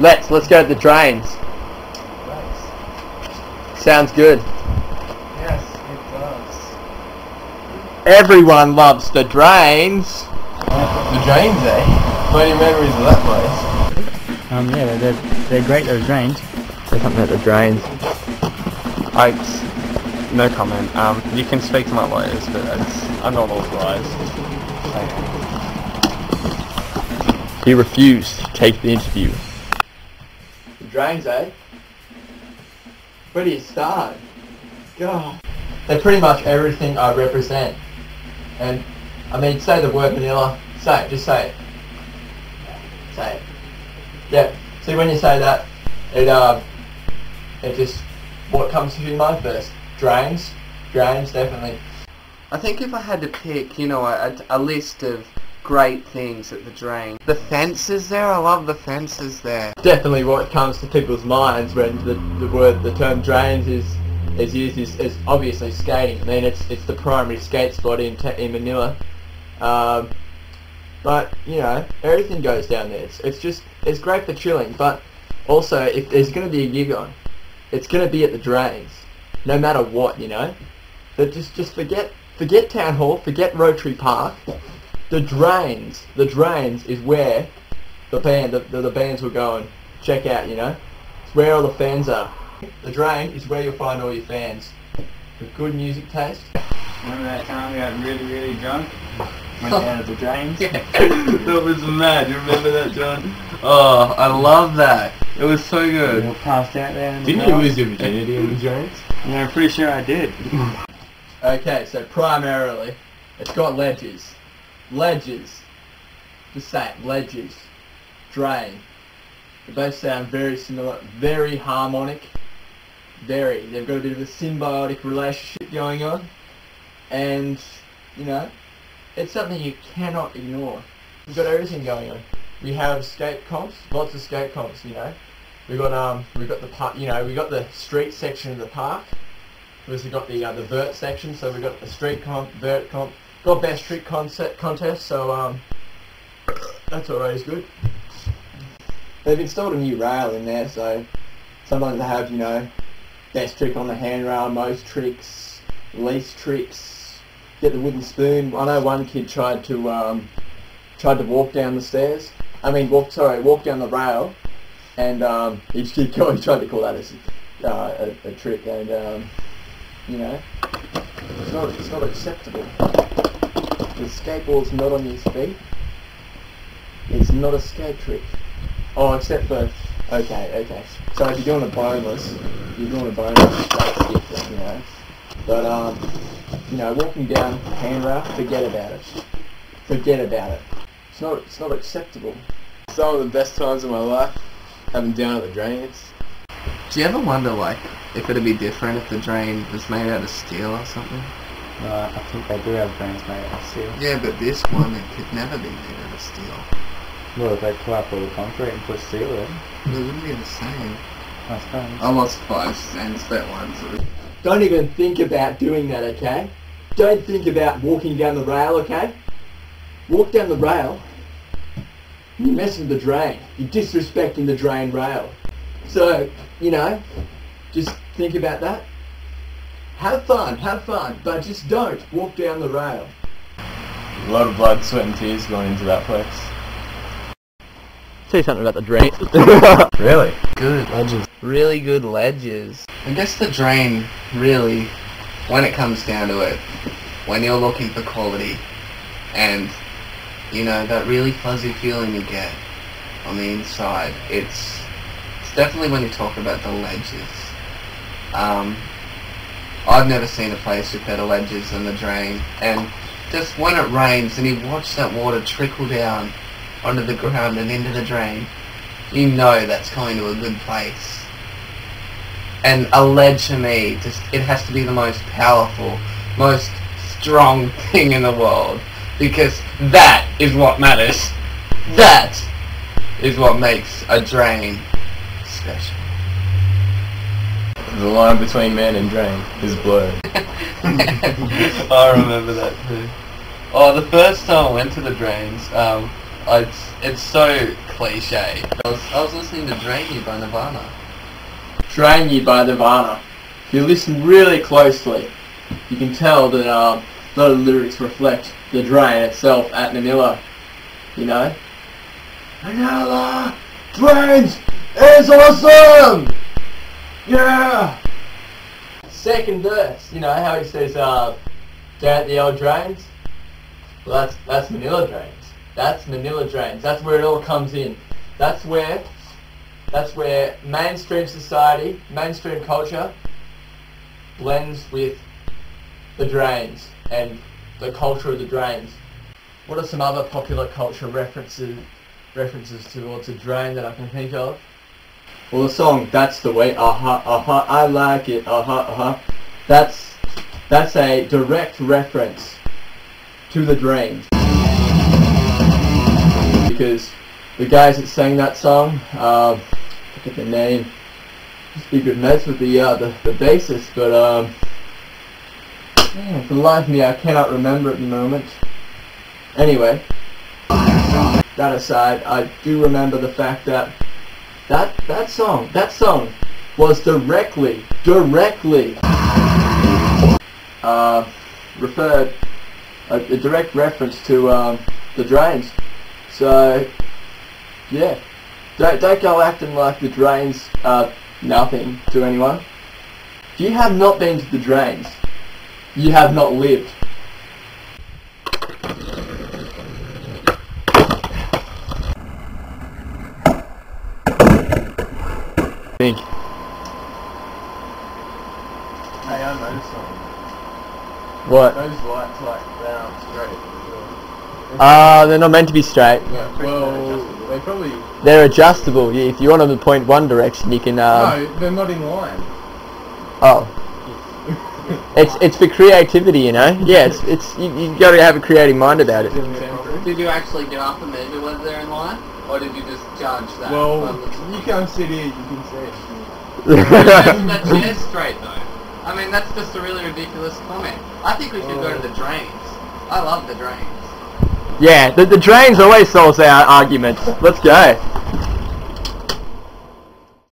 Let's go to the drains. Nice. Sounds good. Yes, it does. Everyone loves the drains. The drains, eh? Funny memories of that place. Yeah, they're great, those drains. Say something about the drains. No comment. You can speak to my lawyers, but I'm not authorised. He refused to take the interview. The drains, eh? Where do you start? God. They're pretty much everything I represent. And, I mean, say the word vanilla. Say it, just say it. Say it. Yeah, see when you say that, it just, what comes to your mind first? Drains, definitely. I think if I had to pick, a list of great things at the drain. The fences there, I love the fences there. Definitely what comes to people's minds when the term drains is used is obviously skating. I mean, it's the primary skate spot in Manila. But, everything goes down there. It's great for chilling, but also if there's going to be a gig on, it's going to be at the drains. No matter what, But just forget Town Hall, forget Rotary Park. The drains is where the bands will go and check out, It's where all the fans are. The drain is where you'll find all your fans. With good music taste. Remember that time we got really, really drunk? Went down to the drains? That was mad. You remember that, John? Oh, I love that. It was so good. We all passed out there in the Didn't you lose your virginity in the drains? Yeah, I'm pretty sure I did. Okay, so primarily, it's got ledges. Ledges. Just say it. Ledges. Drain. They both sound very similar. Very harmonic. Very. They've got a bit of a symbiotic relationship going on. And, it's something you cannot ignore. We've got everything going on. We have skate comps, lots of skate comps, We've got the park, we got the street section of the park. We've also got the vert section, so we've got the street comp, vert comp. Got best trick contest, so that's always good. They've installed a new rail in there, so sometimes they have, best trick on the handrail, most tricks, least tricks. Get the wooden spoon. I know one kid tried to walk down the stairs. Walk down the rail, and he tried to call that a trick, and it's not acceptable. The skateboard's not on your feet. It's not a skate trick. Oh, except for okay. So if you're doing a boneless, that's different, But walking down the handrail, forget about it. It's not acceptable. Some of the best times of my life, having down at the drains. Do you ever wonder, if it'd be different if the drain was made out of steel or something? I think they do have drains made out of steel. Yeah, but this one, it could never be made out of steel. Well, if they pull up all the concrete and put steel in. It wouldn't be the same. I suppose. I lost 5 cents that one. So. Don't even think about doing that, okay? Don't think about walking down the rail, okay? Walk down the rail. You're messing with the drain. You're disrespecting the drain rail. So, just think about that. Have fun, but just don't walk down the rail. A lot of blood, sweat and tears going into that place. Say something about the drain. Really? Good ledges. Really good ledges. I guess the drain, really, when it comes down to it, when you're looking for quality, and, that really fuzzy feeling you get on the inside, it's definitely when you talk about the ledges. I've never seen a place with better ledges than the drain, and just when it rains and you watch that water trickle down onto the ground and into the drain, you know that's going to a good place. And a ledge to me, it has to be the most powerful, most strong thing in the world, because that is what matters. That is what makes a drain special. The line between man and drain is blurred. I remember that too. Oh, the first time I went to the drains, It's so cliche. I was listening to Drain You by Nirvana. Drain You by Nirvana. If you listen really closely, you can tell that a lot of lyrics reflect the drain itself at Manila. You know? Manila Drains is awesome! Yeah! Second verse, you know how he says, down at the old drains? Well, that's Manila Drains. That's Manila Drains. That's where it all comes in. That's where mainstream society, mainstream culture blends with the drains and the culture of the drains. What are some other popular culture references towards a drain that I can think of? Well, the song "That's the Way," I like it, That's a direct reference to the drains. Because the guys that sang that song, forget the name, just be good mates with the bassist, but man, for the life of me I cannot remember at the moment. Anyway, that aside, I do remember the fact that that song was directly referred a direct reference to the drains. So yeah, don't go acting like the drains are nothing to anyone. If you have not been to the drains, you have not lived. Think. Hey, I noticed something. What? Those lights round straight. They're not meant to be straight. Yeah, well, they probably... They're adjustable. If you want them to point one direction, you can. No, they're not in line. Oh. It's for creativity, you know. Yeah, it's you got to have a creative mind about it. Did you actually get up and measure whether they're in line? Or did you just judge that? Well, you can't sit here, you can see. That chair's straight though. I mean, that's just a really ridiculous comment. I think we should go to the drains. I love the drains. Yeah, the drains always solves our arguments. Let's go.